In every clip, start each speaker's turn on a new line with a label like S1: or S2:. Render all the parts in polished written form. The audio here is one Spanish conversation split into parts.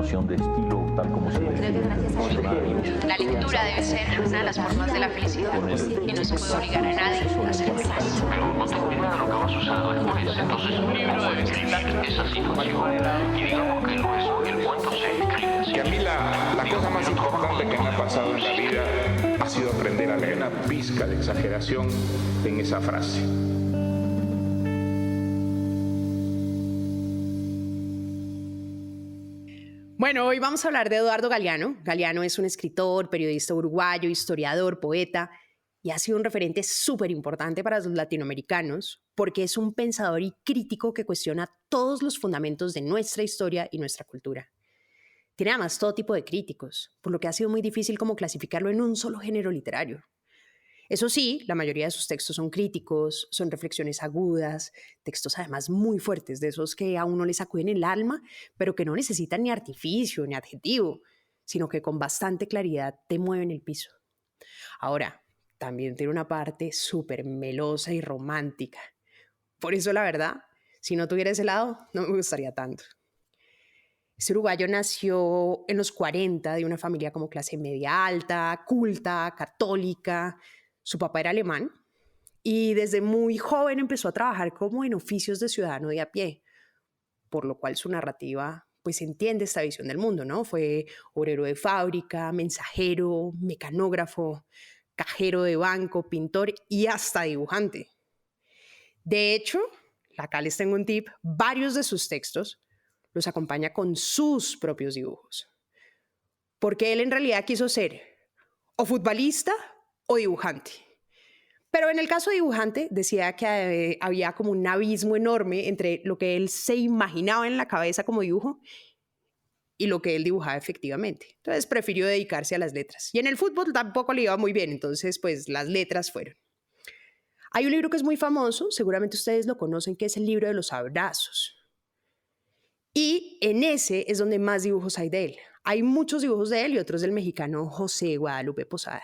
S1: noción de estilo tal como se define en el diccionario.
S2: La lectura debe ser una de las formas de la felicidad y no se puede obligar a nadie a ser feliz.
S3: Pero no tengo nada de lo que va sucediendo después. Entonces un libro debe escribir esa situación. Y digamos que el cuento se escribe así.
S4: Y a mí la cosa más importante que me ha pasado en la vida ha sido aprender a leer una pizca de exageración en esa frase.
S5: Bueno, hoy vamos a hablar de Eduardo Galeano. Galeano es un escritor, periodista uruguayo, historiador, poeta, y ha sido un referente súper importante para los latinoamericanos porque es un pensador y crítico que cuestiona todos los fundamentos de nuestra historia y nuestra cultura. Tiene además todo tipo de críticos, por lo que ha sido muy difícil como clasificarlo en un solo género literario. Eso sí, la mayoría de sus textos son críticos, son reflexiones agudas, textos además muy fuertes, de esos que a uno le sacuden el alma, pero que no necesitan ni artificio ni adjetivo, sino que con bastante claridad te mueven el piso. Ahora, también tiene una parte súper melosa y romántica. Por eso, la verdad, si no tuviera ese lado, no me gustaría tanto. Este uruguayo nació en los 40 de una familia como clase media alta, culta, católica. Su papá era alemán y desde muy joven empezó a trabajar como en oficios de ciudadano de a pie, por lo cual su narrativa pues entiende esta visión del mundo, ¿no? Fue obrero de fábrica, mensajero, mecanógrafo, cajero de banco, pintor y hasta dibujante. De hecho, acá les tengo un tip, varios de sus textos los acompaña con sus propios dibujos. Porque él en realidad quiso ser o futbolista o dibujante. Pero en el caso de dibujante decía que había como un abismo enorme entre lo que él se imaginaba en la cabeza como dibujo y lo que él dibujaba efectivamente. Entonces prefirió dedicarse a las letras. Y en el fútbol tampoco le iba muy bien, entonces pues las letras fueron. Hay un libro que es muy famoso, seguramente ustedes lo conocen, que es el libro de los abrazos. Y en ese es donde más dibujos hay de él. Hay muchos dibujos de él y otros del mexicano José Guadalupe Posada.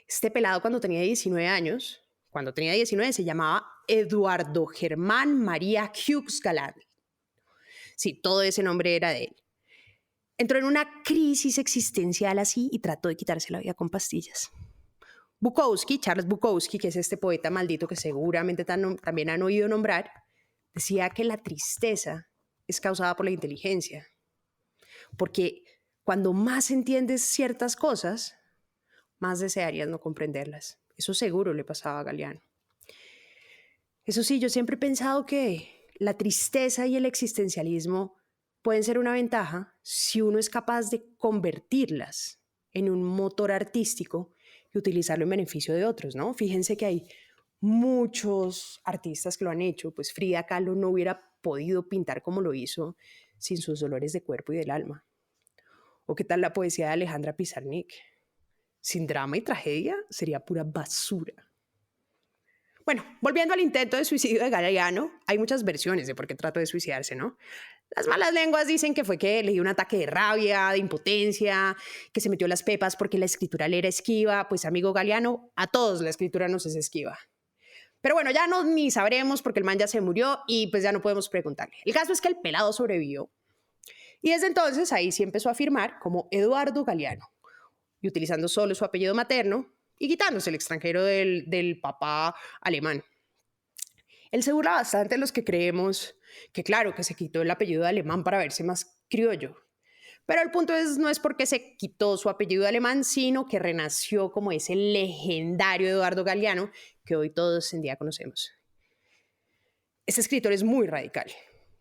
S5: Este pelado cuando tenía 19 años, se llamaba Eduardo Germán María Hughes Galán. Sí, todo ese nombre era de él. Entró en una crisis existencial así y trató de quitarse la vida con pastillas. Charles Bukowski, que es este poeta maldito que seguramente también han oído nombrar, decía que la tristeza es causada por la inteligencia. Porque cuando más entiendes ciertas cosas, más desearías no comprenderlas. Eso seguro le pasaba a Galeano. Eso sí, yo siempre he pensado que la tristeza y el existencialismo pueden ser una ventaja si uno es capaz de convertirlas en un motor artístico y utilizarlo en beneficio de otros, ¿no? Fíjense que hay muchos artistas que lo han hecho, pues Frida Kahlo no hubiera podido pintar como lo hizo sin sus dolores de cuerpo y del alma. ¿O qué tal la poesía de Alejandra Pizarnik? Sin drama y tragedia sería pura basura. Bueno, volviendo al intento de suicidio de Galeano, hay muchas versiones de por qué trató de suicidarse, ¿no? Las malas lenguas dicen que fue que le dio un ataque de rabia, de impotencia, que se metió las pepas porque la escritura le era esquiva. Pues amigo Galeano, a todos la escritura nos es esquiva. Pero bueno, ya no ni sabremos porque el man ya se murió y pues ya no podemos preguntarle. El caso es que el pelado sobrevivió y desde entonces ahí sí empezó a firmar como Eduardo Galeano y utilizando solo su apellido materno y quitándose el extranjero del papá alemán. Él se burla bastante de los que creemos que claro, que se quitó el apellido de alemán para verse más criollo. Pero el punto no es porque se quitó su apellido de alemán, sino que renació como ese legendario Eduardo Galeano que hoy todos en día conocemos. Este escritor es muy radical.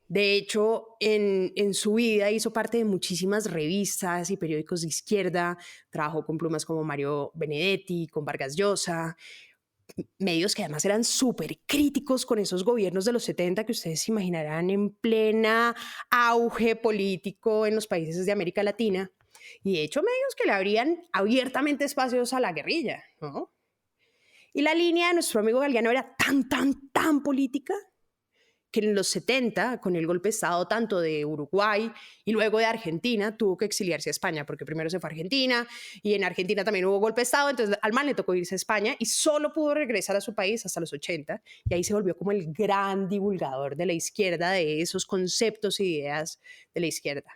S5: De hecho, en su vida hizo parte de muchísimas revistas y periódicos de izquierda, trabajó con plumas como Mario Benedetti, con Vargas Llosa, medios que además eran súper críticos con esos gobiernos de los 70 que ustedes se imaginarán en plena auge político en los países de América Latina. Y de hecho, medios que le abrían abiertamente espacios a la guerrilla, ¿no? Y la línea de nuestro amigo Galeano era tan política que en los 70, con el golpe de Estado tanto de Uruguay y luego de Argentina, tuvo que exiliarse a España, porque primero se fue a Argentina y en Argentina también hubo golpe de Estado, entonces al man le tocó irse a España y solo pudo regresar a su país hasta los 80 y ahí se volvió como el gran divulgador de la izquierda, de esos conceptos e ideas de la izquierda.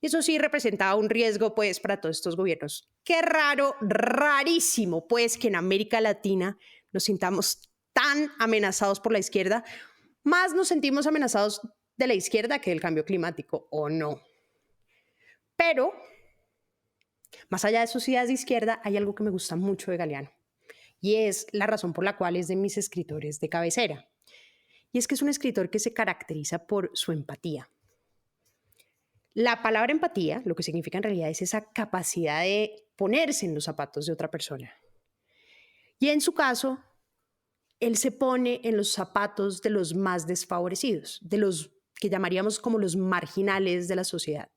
S5: Y eso sí representaba un riesgo, pues, para todos estos gobiernos. Qué raro, rarísimo, pues, que en América Latina nos sintamos tan amenazados por la izquierda. Más nos sentimos amenazados de la izquierda que del cambio climático, ¿o no? Pero, más allá de sus ideas de izquierda, hay algo que me gusta mucho de Galeano. Y es la razón por la cual es de mis escritores de cabecera. Y es que es un escritor que se caracteriza por su empatía. La palabra empatía, lo que significa en realidad, es esa capacidad de ponerse en los zapatos de otra persona. Y en su caso, él se pone en los zapatos de los más desfavorecidos, de los que llamaríamos como los marginales de la sociedad.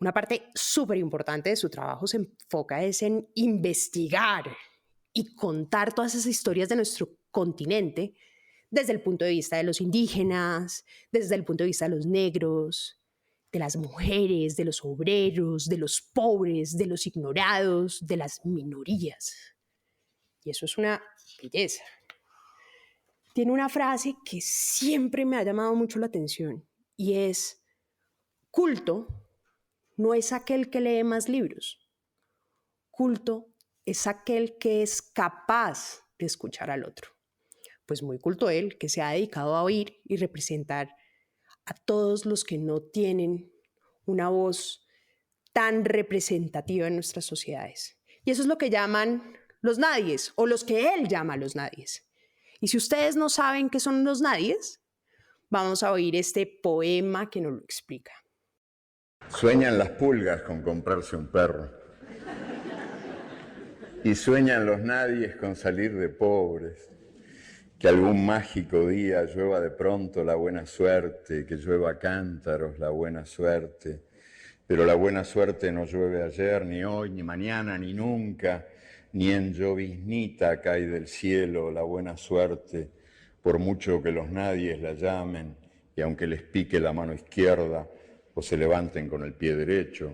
S5: Una parte súper importante de su trabajo se enfoca es en investigar y contar todas esas historias de nuestro continente desde el punto de vista de los indígenas, desde el punto de vista de los negros, de las mujeres, de los obreros, de los pobres, de los ignorados, de las minorías. Y eso es una belleza. Tiene una frase que siempre me ha llamado mucho la atención y es: culto no es aquel que lee más libros. Culto es aquel que es capaz de escuchar al otro. Pues muy culto él, que se ha dedicado a oír y representar a todos los que no tienen una voz tan representativa en nuestras sociedades. Y eso es lo que llaman los nadies, o los que él llama los nadies. Y si ustedes no saben qué son los nadies, vamos a oír este poema que nos lo explica.
S6: Sueñan las pulgas con comprarse un perro. Y sueñan los nadies con salir de pobres. Que algún mágico día llueva de pronto la buena suerte, que llueva a cántaros la buena suerte. Pero la buena suerte no llueve ayer, ni hoy, ni mañana, ni nunca, ni en lloviznita cae del cielo la buena suerte, por mucho que los nadies la llamen, y aunque les pique la mano izquierda, o se levanten con el pie derecho,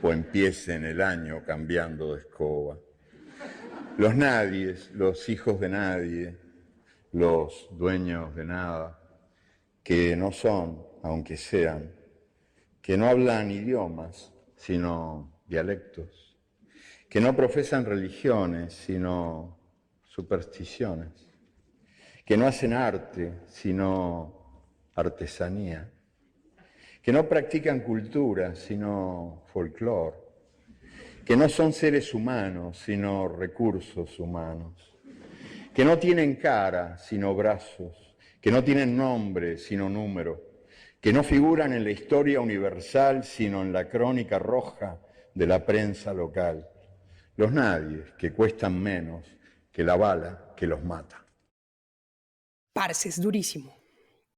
S6: o empiecen el año cambiando de escoba. Los nadies, los hijos de nadie, los dueños de nada, que no son, aunque sean, que no hablan idiomas, sino dialectos, que no profesan religiones, sino supersticiones, que no hacen arte, sino artesanía, que no practican cultura, sino folclore, que no son seres humanos, sino recursos humanos, que no tienen cara, sino brazos, que no tienen nombre, sino número, que no figuran en la historia universal, sino en la crónica roja de la prensa local. Los nadies, que cuestan menos que la bala que los mata.
S5: Parce, es durísimo.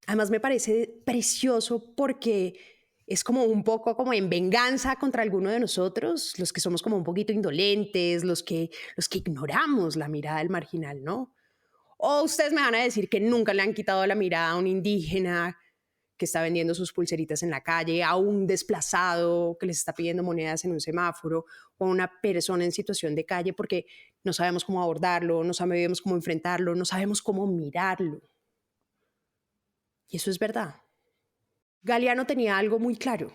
S5: Además me parece precioso porque es como un poco como en venganza contra alguno de nosotros, los que somos como un poquito indolentes, los que ignoramos la mirada del marginal, ¿no? O ustedes me van a decir que nunca le han quitado la mirada a un indígena que está vendiendo sus pulseritas en la calle, a un desplazado que les está pidiendo monedas en un semáforo, o a una persona en situación de calle porque no sabemos cómo abordarlo, no sabemos cómo enfrentarlo, no sabemos cómo mirarlo. Y eso es verdad. Galeano tenía algo muy claro,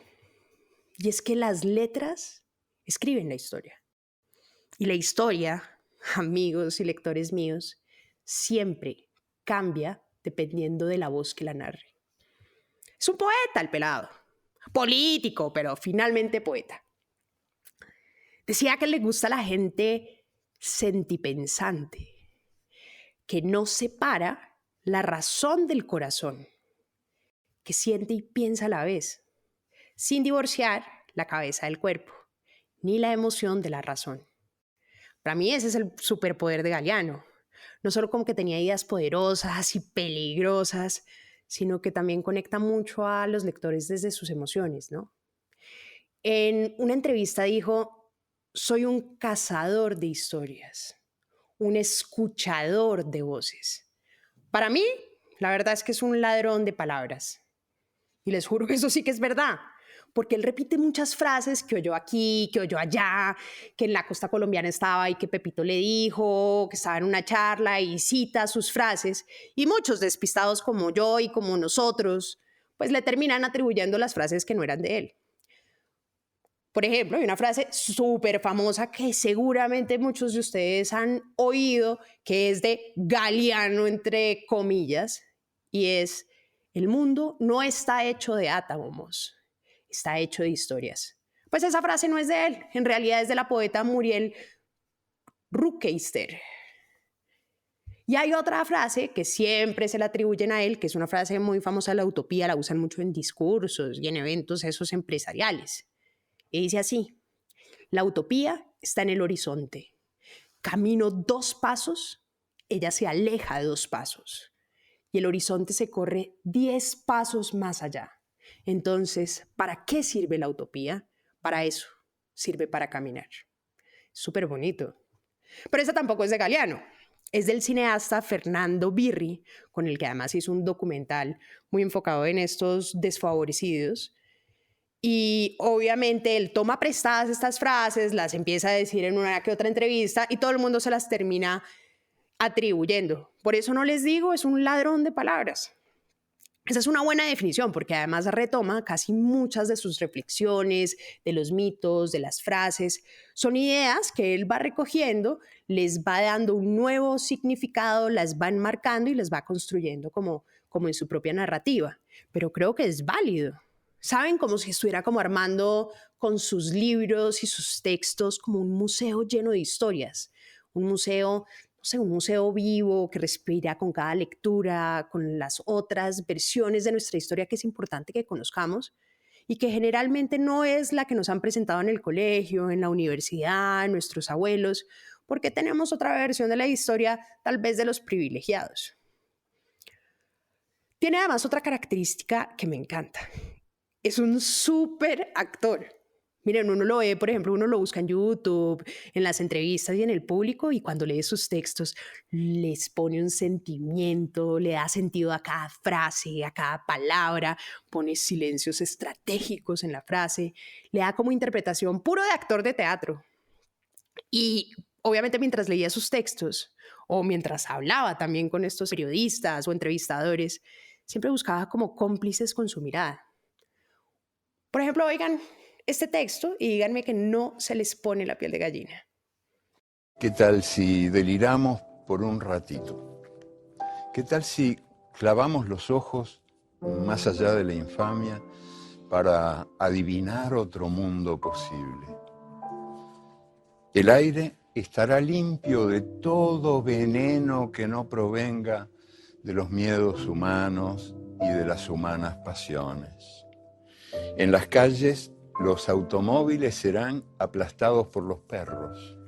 S5: y es que las letras escriben la historia. Y la historia, amigos y lectores míos, siempre cambia dependiendo de la voz que la narre. Es un poeta el pelado, político, pero finalmente poeta. Decía que le gusta a la gente sentipensante, que no separa la razón del corazón, que siente y piensa a la vez, sin divorciar la cabeza del cuerpo, ni la emoción de la razón. Para mí ese es el superpoder de Galeano. No solo como que tenía ideas poderosas y peligrosas, sino que también conecta mucho a los lectores desde sus emociones, ¿no? En una entrevista dijo: soy un cazador de historias, un escuchador de voces. Para mí, la verdad es que es un ladrón de palabras. Y les juro que eso sí que es verdad, porque él repite muchas frases que oyó aquí, que oyó allá, que en la costa colombiana estaba y que Pepito le dijo, que estaba en una charla y cita sus frases, y muchos despistados como yo y como nosotros, pues le terminan atribuyendo las frases que no eran de él. Por ejemplo, hay una frase súper famosa que seguramente muchos de ustedes han oído, que es de Galeano, entre comillas, y es: el mundo no está hecho de átomos, está hecho de historias. Pues esa frase no es de él, en realidad es de la poeta Muriel Rukeyser. Y hay otra frase que siempre se la atribuyen a él, que es una frase muy famosa de la utopía, la usan mucho en discursos y en eventos esos empresariales. Y dice así: la utopía está en el horizonte. Camino 2 pasos, ella se aleja de 2 pasos. Y el horizonte se corre 10 pasos más allá. Entonces, ¿para qué sirve la utopía? Para eso, sirve para caminar. Súper bonito. Pero esa tampoco es de Galeano. Es del cineasta Fernando Birri, con el que además hizo un documental muy enfocado en estos desfavorecidos. Y obviamente él toma prestadas estas frases, las empieza a decir en una que otra entrevista y todo el mundo se las termina atribuyendo. Por eso no les digo, es un ladrón de palabras. Esa es una buena definición, porque además retoma casi muchas de sus reflexiones, de los mitos, de las frases. Son ideas que él va recogiendo, les va dando un nuevo significado, las va enmarcando y las va construyendo como en su propia narrativa. Pero creo que es válido. ¿Saben? Como si estuviera como armando con sus libros y sus textos como un museo lleno de historias. Un museo, no sé, un museo vivo que respira con cada lectura, con las otras versiones de nuestra historia que es importante que conozcamos y que generalmente no es la que nos han presentado en el colegio, en la universidad, nuestros abuelos, porque tenemos otra versión de la historia tal vez de los privilegiados. Tiene además otra característica que me encanta. Es un súper actor. Miren, uno lo ve, por ejemplo, uno lo busca en YouTube, en las entrevistas y en el público, y cuando lee sus textos les pone un sentimiento, le da sentido a cada frase, a cada palabra, pone silencios estratégicos en la frase, le da como interpretación puro de actor de teatro. Y obviamente mientras leía sus textos o mientras hablaba también con estos periodistas o entrevistadores, siempre buscaba como cómplices con su mirada. Por ejemplo, oigan este texto y díganme que no se les pone la piel de gallina.
S6: ¿Qué tal si deliramos por un ratito? ¿Qué tal si clavamos los ojos más allá de la infamia para adivinar otro mundo posible? El aire estará limpio de todo veneno que no provenga de los miedos humanos y de las humanas pasiones. En las calles, los automóviles serán aplastados por los perros.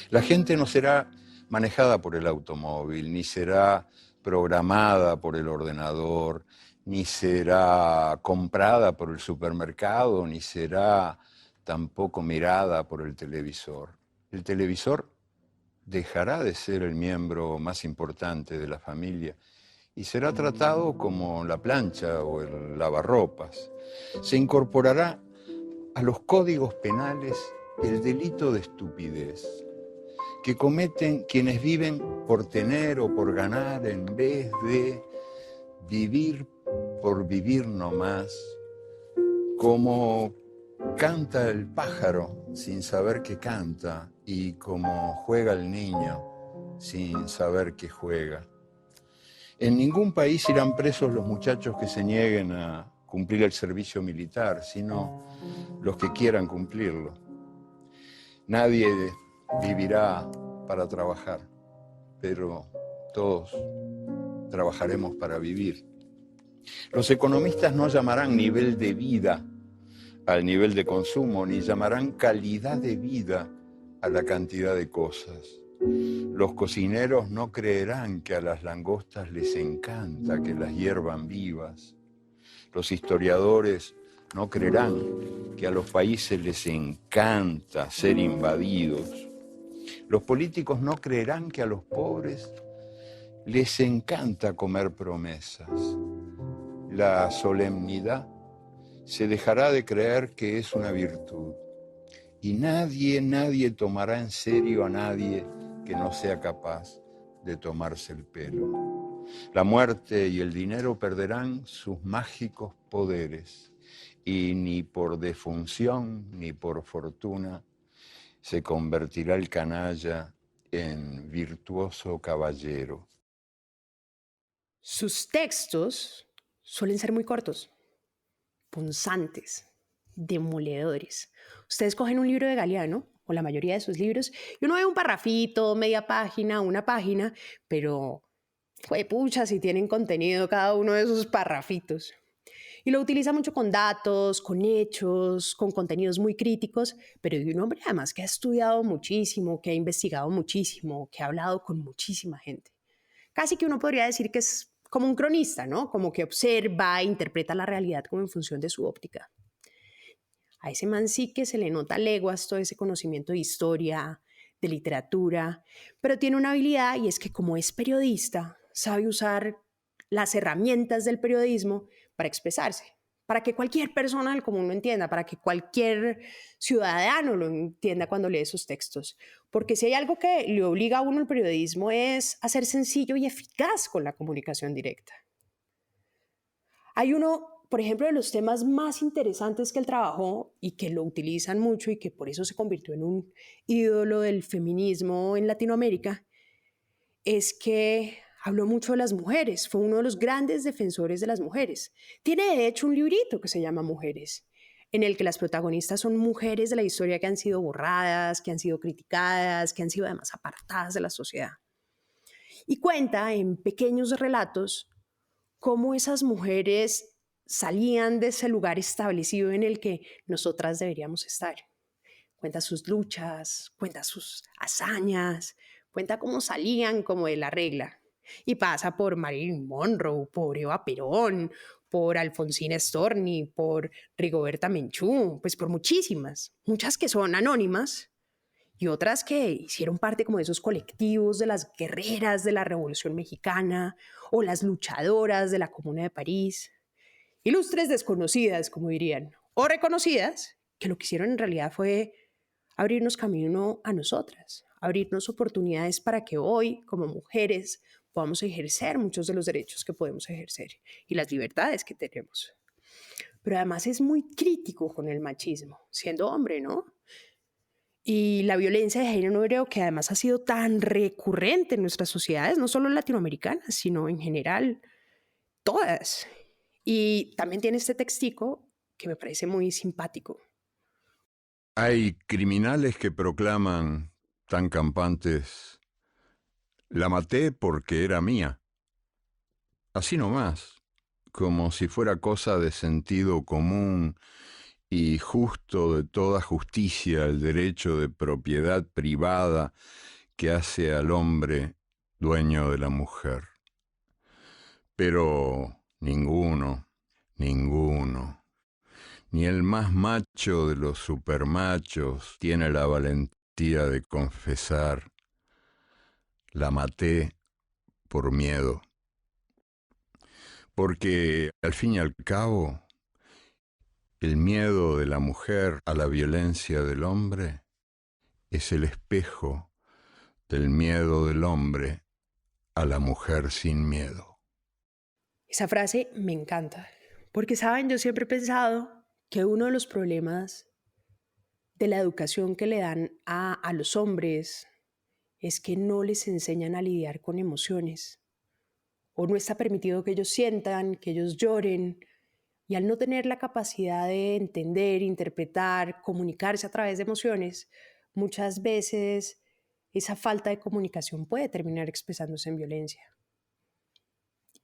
S6: La gente no será manejada por el automóvil, ni será programada por el ordenador, ni será comprada por el supermercado, ni será tampoco mirada por el televisor. El televisor dejará de ser el miembro más importante de la familia y será tratado como la plancha o el lavarropas. Se incorporará a los códigos penales el delito de estupidez que cometen quienes viven por tener o por ganar en vez de vivir por vivir nomás, como canta el pájaro sin saber que canta y como juega el niño sin saber que juega. En ningún país irán presos los muchachos que se nieguen a cumplir el servicio militar, sino los que quieran cumplirlo. Nadie vivirá para trabajar, pero todos trabajaremos para vivir. Los economistas no llamarán nivel de vida al nivel de consumo, ni llamarán calidad de vida a la cantidad de cosas. Los cocineros no creerán que a las langostas les encanta que las hiervan vivas. Los historiadores no creerán que a los países les encanta ser invadidos. Los políticos no creerán que a los pobres les encanta comer promesas. La solemnidad se dejará de creer que es una virtud. Y nadie tomará en serio a nadie que no sea capaz de tomarse el pelo. La muerte y el dinero perderán sus mágicos poderes y ni por defunción ni por fortuna se convertirá el canalla en virtuoso caballero.
S5: Sus textos suelen ser muy cortos, punzantes, demoledores. Ustedes cogen un libro de Galeano, o la mayoría de sus libros, y uno ve un parrafito, media página, una página, pero juepucha si tienen contenido cada uno de esos parrafitos. Y lo utiliza mucho con datos, con hechos, con contenidos muy críticos, pero de un hombre además que ha estudiado muchísimo, que ha investigado muchísimo, que ha hablado con muchísima gente. Casi que uno podría decir que es como un cronista, ¿no? Como que observa e interpreta la realidad como en función de su óptica. A ese man sí que se le nota a leguas todo ese conocimiento de historia, de literatura, pero tiene una habilidad y es que como es periodista, sabe usar las herramientas del periodismo para expresarse, para que cualquier persona del común lo entienda, para que cualquier ciudadano lo entienda cuando lee esos textos. Porque si hay algo que le obliga a uno el periodismo es a ser sencillo y eficaz con la comunicación directa. Hay uno, por ejemplo, de los temas más interesantes que él trabajó y que lo utilizan mucho y que por eso se convirtió en un ídolo del feminismo en Latinoamérica, es que habló mucho de las mujeres, fue uno de los grandes defensores de las mujeres. Tiene de hecho un librito que se llama Mujeres, en el que las protagonistas son mujeres de la historia que han sido borradas, que han sido criticadas, que han sido además apartadas de la sociedad. Y cuenta en pequeños relatos cómo esas mujeres salían de ese lugar establecido en el que nosotras deberíamos estar. Cuenta sus luchas, cuenta sus hazañas, cuenta cómo salían como de la regla. Y pasa por Marilyn Monroe, por Eva Perón, por Alfonsina Storni, por Rigoberta Menchú, pues por muchísimas, muchas que son anónimas y otras que hicieron parte como de esos colectivos de las guerreras de la Revolución Mexicana o las luchadoras de la Comuna de París. Ilustres desconocidas, como dirían, o reconocidas, que lo que hicieron en realidad fue abrirnos camino a nosotras, abrirnos oportunidades para que hoy, como mujeres, podamos ejercer muchos de los derechos que podemos ejercer y las libertades que tenemos. Pero además es muy crítico con el machismo, siendo hombre, ¿no? Y la violencia de género que además ha sido tan recurrente en nuestras sociedades, no solo latinoamericanas, sino en general, todas. Y también tiene este textico que me parece muy simpático.
S6: Hay criminales que proclaman tan campantes: la maté porque era mía. Así nomás, como si fuera cosa de sentido común y justo de toda justicia el derecho de propiedad privada que hace al hombre dueño de la mujer. Pero ninguno, ni el más macho de los supermachos tiene la valentía de confesar: la maté por miedo. Porque, al fin y al cabo, el miedo de la mujer a la violencia del hombre es el espejo del miedo del hombre a la mujer sin miedo.
S5: Esa frase me encanta, porque, ¿saben? Yo siempre he pensado que uno de los problemas de la educación que le dan a los hombres es que no les enseñan a lidiar con emociones, o no está permitido que ellos sientan, que ellos lloren, y al no tener la capacidad de entender, interpretar, comunicarse a través de emociones, muchas veces esa falta de comunicación puede terminar expresándose en violencia.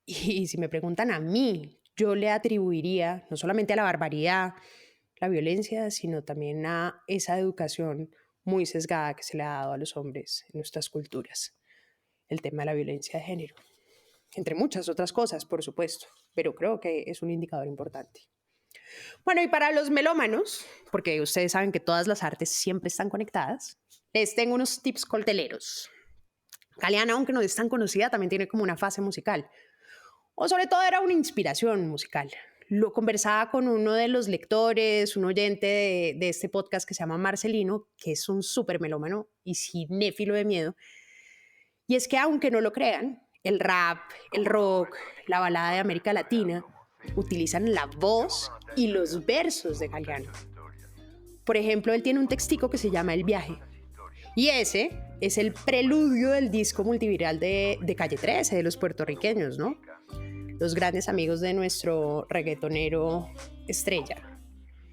S5: Y si me preguntan a mí, yo le atribuiría no solamente a la barbaridad, la violencia, sino también a esa educación muy sesgada que se le ha dado a los hombres en nuestras culturas, el tema de la violencia de género. Entre muchas otras cosas, por supuesto, pero creo que es un indicador importante. Bueno, y para los melómanos, porque ustedes saben que todas las artes siempre están conectadas, les tengo unos tips colteleros. Galeana, aunque no es tan conocida, también tiene como una fase musical, o sobre todo era una inspiración musical. Lo conversaba con uno de los lectores, un oyente de este podcast que se llama Marcelino, que es un súper melómano y cinéfilo de miedo. Y es que, aunque no lo crean, el rap, el rock, la balada de América Latina utilizan la voz y los versos de Galeano. Por ejemplo, él tiene un textico que se llama El Viaje. Y ese es el preludio del disco multiviral de Calle 13, de los puertorriqueños, ¿no? Los grandes amigos de nuestro reggaetonero estrella.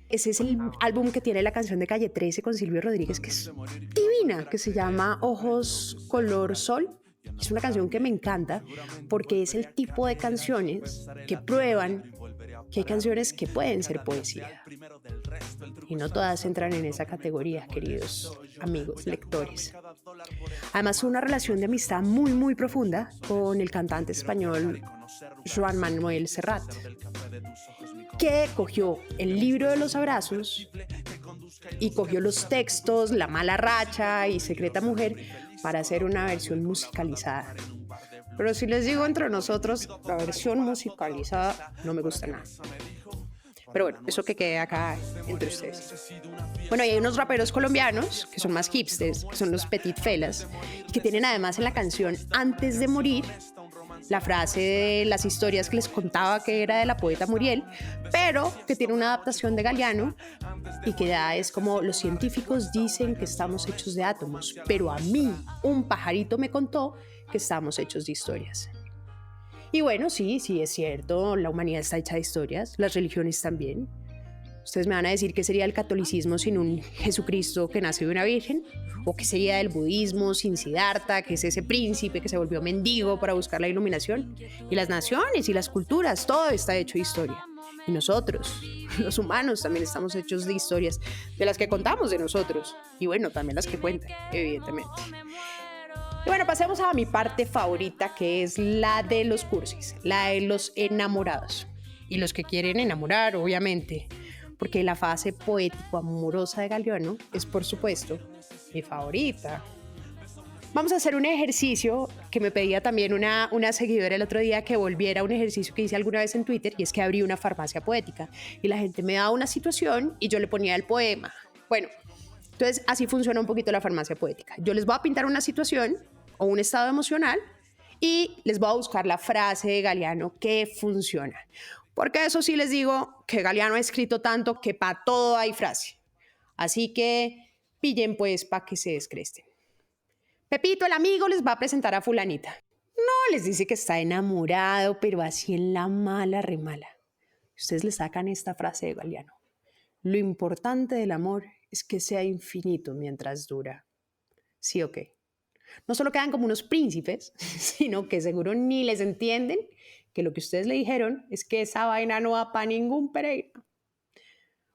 S5: Ese es el álbum que tiene la canción de Calle 13 con Silvio Rodríguez, que es divina, que se llama Ojos Color Sol. Es una canción que me encanta porque es el tipo de canciones que prueban que hay canciones que pueden ser poesía. Y no todas entran en esa categoría, queridos amigos, lectores. Además, una relación de amistad muy, muy profunda con el cantante español Joan Manuel Serrat, que cogió el libro de los abrazos y cogió los textos La mala racha y Secreta mujer para hacer una versión musicalizada. Pero si les digo entre nosotros, la versión musicalizada no me gusta nada. Pero bueno, eso que quede acá entre ustedes. Bueno, y hay unos raperos colombianos que son más hipsters, que son los Petit Felas, y que tienen además en la canción Antes de morir la frase de las historias que les contaba que era de la poeta Muriel, pero que tiene una adaptación de Galeano y que ya es como: los científicos dicen que estamos hechos de átomos, pero a mí un pajarito me contó que estamos hechos de historias. Y bueno, sí, es cierto, la humanidad está hecha de historias, las religiones también. Ustedes me van a decir qué sería el catolicismo sin un Jesucristo que nació de una virgen, o qué sería el budismo sin Siddhartha, que es ese príncipe que se volvió mendigo para buscar la iluminación. Y las naciones y las culturas, todo está hecho de historia. Y nosotros, los humanos, también estamos hechos de historias, de las que contamos de nosotros, y bueno, también las que cuentan, evidentemente. Y bueno, pasemos a mi parte favorita, que es la de los cursis, la de los enamorados. Y los que quieren enamorar, obviamente, porque la fase poético-amorosa de Galeano es, por supuesto, mi favorita. Vamos a hacer un ejercicio que me pedía también una seguidora el otro día, que volviera a un ejercicio que hice alguna vez en Twitter, y es que abrí una farmacia poética. Y la gente me daba una situación y yo le ponía el poema. Bueno, entonces así funciona un poquito la farmacia poética. Yo les voy a pintar una situación o un estado emocional y les voy a buscar la frase de Galeano que funciona. Porque eso sí les digo que Galeano ha escrito tanto que para todo hay frase. Así que pillen pues para que se descresten. Pepito, el amigo, les va a presentar a fulanita. No, les dice que está enamorado, pero así en la mala, remala. Ustedes le sacan esta frase de Galeano: lo importante del amor es que sea infinito mientras dura. ¿Sí o qué? No solo quedan como unos príncipes, sino que seguro ni les entienden que lo que ustedes le dijeron es que esa vaina no va para ningún Pereira.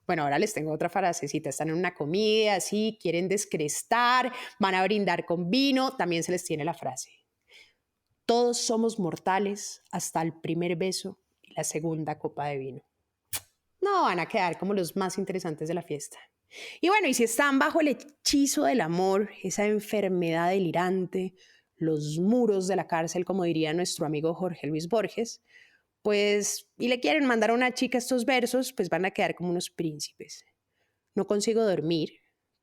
S5: Bueno, ahora les tengo otra frasecita. Están en una comida, así, quieren descrestar, van a brindar con vino, también se les tiene la frase: todos somos mortales hasta el primer beso y la segunda copa de vino. No, van a quedar como los más interesantes de la fiesta. Y bueno, y si están bajo el hechizo del amor, esa enfermedad delirante, los muros de la cárcel, como diría nuestro amigo Jorge Luis Borges, pues, y le quieren mandar a una chica estos versos, pues van a quedar como unos príncipes. No consigo dormir,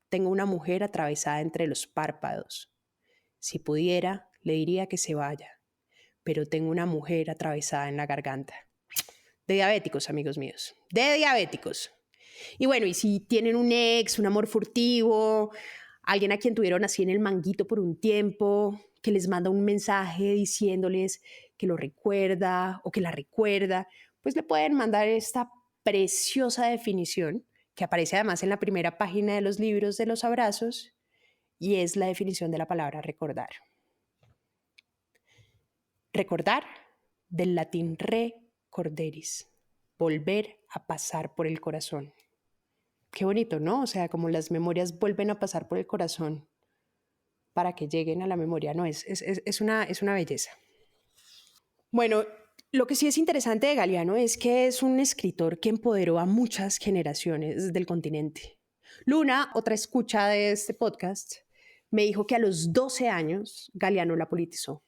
S5: tengo una mujer atravesada entre los párpados. Si pudiera, le diría que se vaya, pero tengo una mujer atravesada en la garganta. De diabéticos, amigos míos, de diabéticos. Y bueno, y si tienen un ex, un amor furtivo, alguien a quien tuvieron así en el manguito por un tiempo, que les manda un mensaje diciéndoles que lo recuerda o que la recuerda, pues le pueden mandar esta preciosa definición que aparece además en la primera página de los libros de los abrazos, y es la definición de la palabra recordar. Recordar, del latín recorderis, volver a pasar por el corazón. Qué bonito, ¿no? O sea, como las memorias vuelven a pasar por el corazón para que lleguen a la memoria. No, es una belleza. Bueno, lo que sí es interesante de Galeano es que es un escritor que empoderó a muchas generaciones del continente. Luna, otra escucha de este podcast, me dijo que a los 12 años Galeano la politizó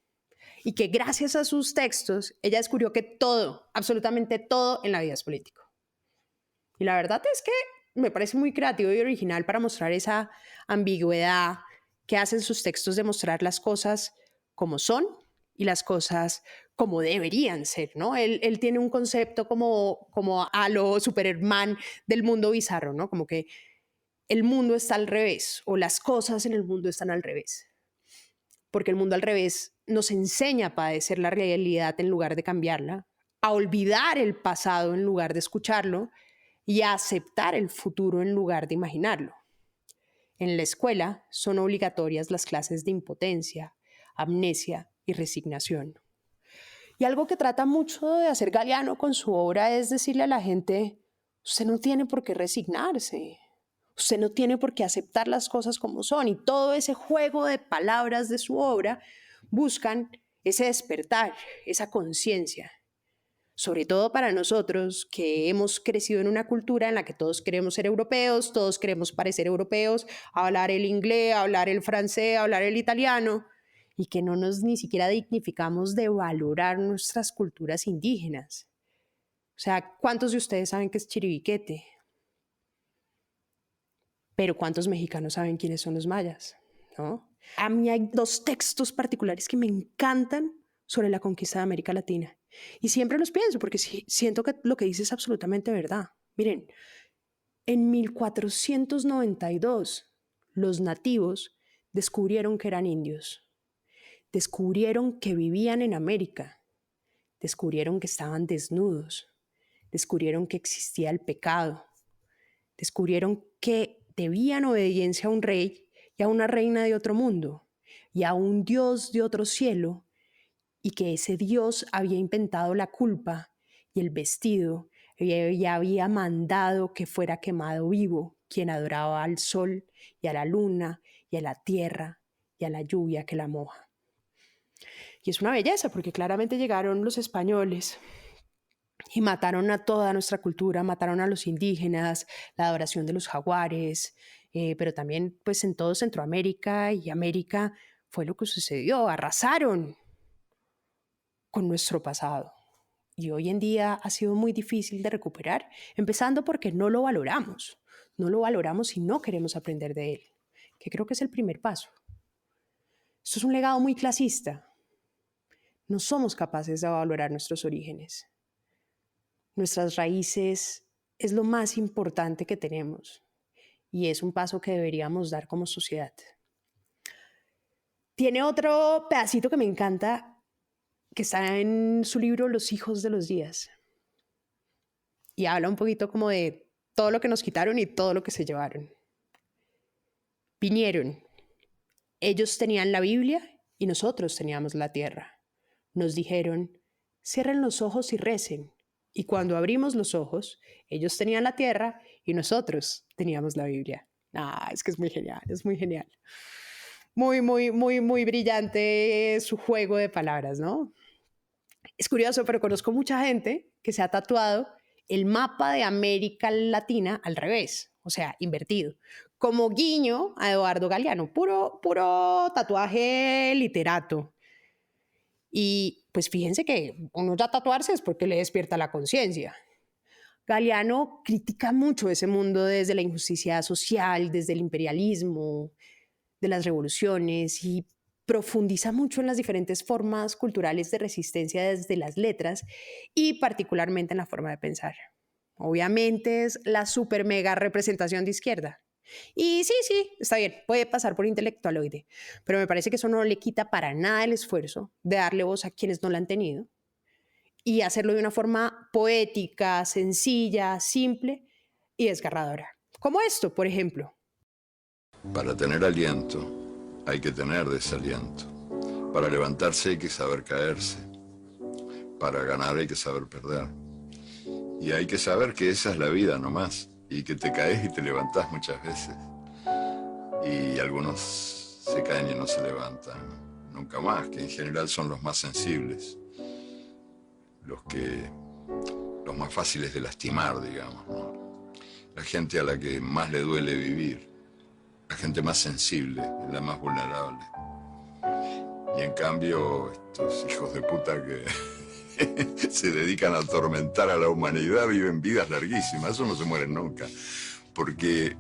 S5: y que gracias a sus textos ella descubrió que todo, absolutamente todo en la vida es político. Y la verdad es que me parece muy creativo y original para mostrar esa ambigüedad que hacen sus textos de mostrar las cosas como son y las cosas como deberían ser, ¿no? Él tiene un concepto como a lo Superman del mundo bizarro, ¿no? Como que el mundo está al revés o las cosas en el mundo están al revés. Porque el mundo al revés nos enseña a padecer la realidad en lugar de cambiarla, a olvidar el pasado en lugar de escucharlo y a aceptar el futuro en lugar de imaginarlo. En la escuela son obligatorias las clases de impotencia, amnesia y resignación. Y algo que trata mucho de hacer Galeano con su obra es decirle a la gente, usted no tiene por qué resignarse, usted no tiene por qué aceptar las cosas como son. Y todo ese juego de palabras de su obra buscan ese despertar, esa conciencia. Sobre todo para nosotros que hemos crecido en una cultura en la que todos queremos ser europeos, todos queremos parecer europeos, hablar el inglés, hablar el francés, hablar el italiano, y que no nos ni siquiera dignificamos de valorar nuestras culturas indígenas. O sea, ¿cuántos de ustedes saben qué es Chiribiquete? Pero ¿cuántos mexicanos saben quiénes son los mayas? ¿No? A mí hay 2 textos particulares que me encantan sobre la conquista de América Latina. Y siempre los pienso porque siento que lo que dice es absolutamente verdad. Miren, en 1492 los nativos descubrieron que eran indios. Descubrieron que vivían en América. Descubrieron que estaban desnudos. Descubrieron que existía el pecado. Descubrieron que debían obediencia a un rey y a una reina de otro mundo y a un Dios de otro cielo, y que ese Dios había inventado la culpa y el vestido y había mandado que fuera quemado vivo quien adoraba al sol y a la luna y a la tierra y a la lluvia que la moja. Y es una belleza porque claramente llegaron los españoles y mataron a toda nuestra cultura, mataron a los indígenas, la adoración de los jaguares, pero también pues en todo Centroamérica y América fue lo que sucedió, arrasaron con nuestro pasado. Y hoy en día ha sido muy difícil de recuperar, empezando porque no lo valoramos y no queremos aprender de él, que creo que es el primer paso. Esto es un legado muy clasista. No somos capaces de valorar nuestros orígenes. Nuestras raíces es lo más importante que tenemos y es un paso que deberíamos dar como sociedad. Tiene otro pedacito que me encanta, que está en su libro Los hijos de los días. Y habla un poquito como de todo lo que nos quitaron y todo lo que se llevaron. Vinieron. Ellos tenían la Biblia y nosotros teníamos la tierra. Nos dijeron, cierren los ojos y recen. Y cuando abrimos los ojos, ellos tenían la tierra y nosotros teníamos la Biblia. Es que es muy genial, es muy genial. Muy, muy, muy, muy brillante su juego de palabras, ¿no? Es curioso, pero conozco mucha gente que se ha tatuado el mapa de América Latina al revés, o sea, invertido, como guiño a Eduardo Galeano, puro tatuaje literato. Y pues fíjense que uno ya tatuarse es porque le despierta la conciencia. Galeano critica mucho ese mundo desde la injusticia social, desde el imperialismo, de las revoluciones, y profundiza mucho en las diferentes formas culturales de resistencia desde las letras y particularmente en la forma de pensar. Obviamente es la super mega representación de izquierda. Y sí, está bien, puede pasar por intelectualoide, pero me parece que eso no le quita para nada el esfuerzo de darle voz a quienes no la han tenido y hacerlo de una forma poética, sencilla, simple y desgarradora. Como esto, por ejemplo.
S6: Para tener aliento hay que tener desaliento. Para levantarse hay que saber caerse. Para ganar hay que saber perder. Y hay que saber que esa es la vida nomás. Y que te caes y te levantás muchas veces. Y algunos se caen y no se levantan nunca más, que en general son los más sensibles. Los más fáciles de lastimar, digamos, ¿no? La gente a la que más le duele vivir. La gente más sensible, la más vulnerable. Y en cambio, estos hijos de puta que se dedican a atormentar a la humanidad viven vidas larguísimas, eso no se mueren nunca. Porque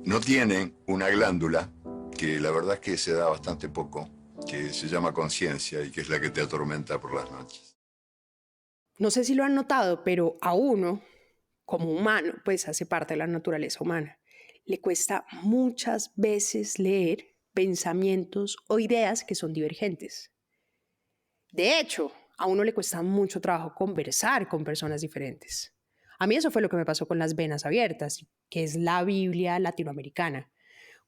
S6: no tienen una glándula, que la verdad es que se da bastante poco, que se llama conciencia y que es la que te atormenta por las noches.
S5: No sé si lo han notado, pero a uno, como humano, pues hace parte de la naturaleza humana, le cuesta muchas veces leer pensamientos o ideas que son divergentes. De hecho, a uno le cuesta mucho trabajo conversar con personas diferentes. A mí eso fue lo que me pasó con Las Venas Abiertas, que es la Biblia latinoamericana,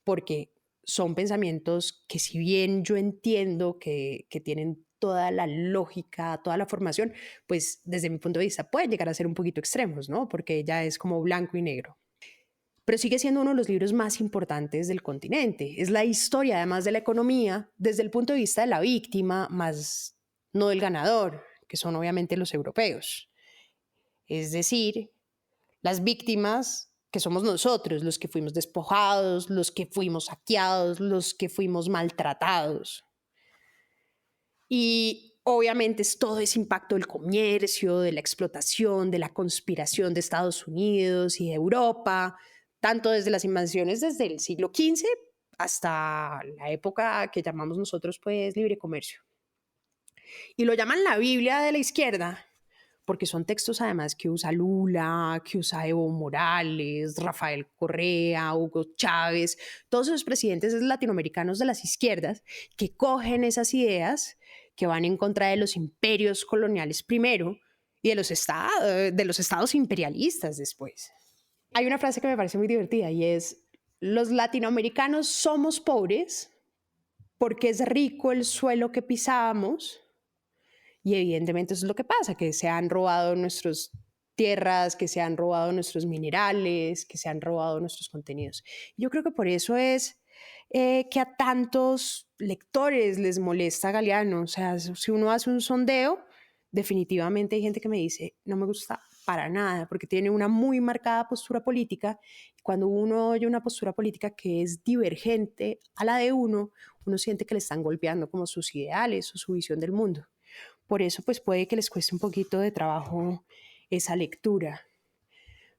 S5: porque son pensamientos que, si bien yo entiendo que tienen toda la lógica, toda la formación, pues desde mi punto de vista pueden llegar a ser un poquito extremos, ¿no? Porque ya es como blanco y negro. Pero sigue siendo uno de los libros más importantes del continente. Es la historia, además de la economía, desde el punto de vista de la víctima, más no del ganador, que son obviamente los europeos. Es decir, las víctimas que somos nosotros, los que fuimos despojados, los que fuimos saqueados, los que fuimos maltratados. Y obviamente es todo ese impacto del comercio, de la explotación, de la conspiración de Estados Unidos y de Europa, tanto desde las invasiones desde el siglo XV hasta la época que llamamos nosotros pues libre comercio. Y lo llaman la Biblia de la izquierda, porque son textos además que usa Lula, que usa Evo Morales, Rafael Correa, Hugo Chávez, todos esos presidentes latinoamericanos de las izquierdas que cogen esas ideas que van en contra de los imperios coloniales primero y de los estados imperialistas después. Hay una frase que me parece muy divertida y es: los latinoamericanos somos pobres porque es rico el suelo que pisamos. Y evidentemente eso es lo que pasa, que se han robado nuestras tierras, que se han robado nuestros minerales, que se han robado nuestros contenidos. Yo creo que por eso es que a tantos lectores les molesta Galeano. O sea, si uno hace un sondeo, definitivamente hay gente que me dice, no me gusta para nada, porque tiene una muy marcada postura política. Cuando uno oye una postura política que es divergente a la de uno siente que le están golpeando como sus ideales o su visión del mundo. Por eso, pues puede que les cueste un poquito de trabajo esa lectura.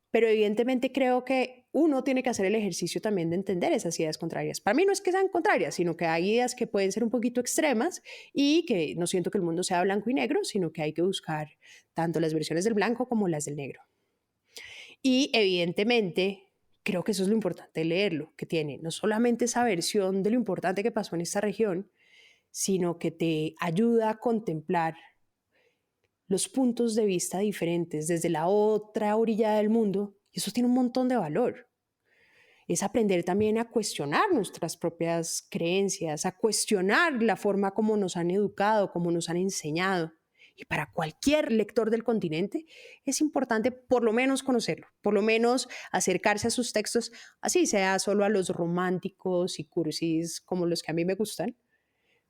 S5: Pero evidentemente creo que uno tiene que hacer el ejercicio también de entender esas ideas contrarias. Para mí no es que sean contrarias, sino que hay ideas que pueden ser un poquito extremas y que no siento que el mundo sea blanco y negro, sino que hay que buscar tanto las versiones del blanco como las del negro. Y evidentemente creo que eso es lo importante de leerlo, que tiene no solamente esa versión de lo importante que pasó en esta región, sino que te ayuda a contemplar los puntos de vista diferentes desde la otra orilla del mundo, y eso tiene un montón de valor. Es aprender también a cuestionar nuestras propias creencias, a cuestionar la forma como nos han educado, como nos han enseñado. Y para cualquier lector del continente es importante por lo menos conocerlo, por lo menos acercarse a sus textos, así sea solo a los románticos y cursis como los que a mí me gustan.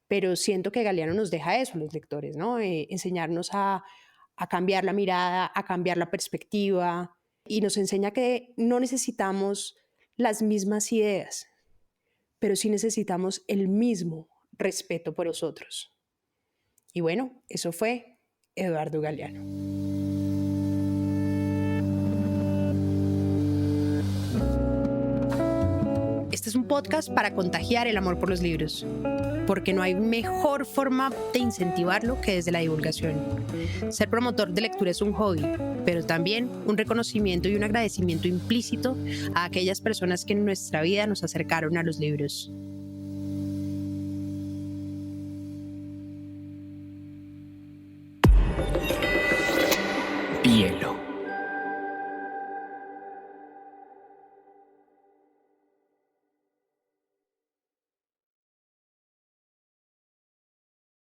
S5: Pero siento que Galeano nos deja eso a los lectores, ¿no? Enseñarnos a cambiar la mirada, a cambiar la perspectiva, y nos enseña que no necesitamos las mismas ideas, pero sí necesitamos el mismo respeto por los otros. Y bueno, eso fue Eduardo Galeano. Este es un podcast para contagiar el amor por los libros, porque no hay mejor forma de incentivarlo que desde la divulgación. Ser promotor de lectura es un hobby, pero también un reconocimiento y un agradecimiento implícito a aquellas personas que en nuestra vida nos acercaron a los libros.
S7: Hielo.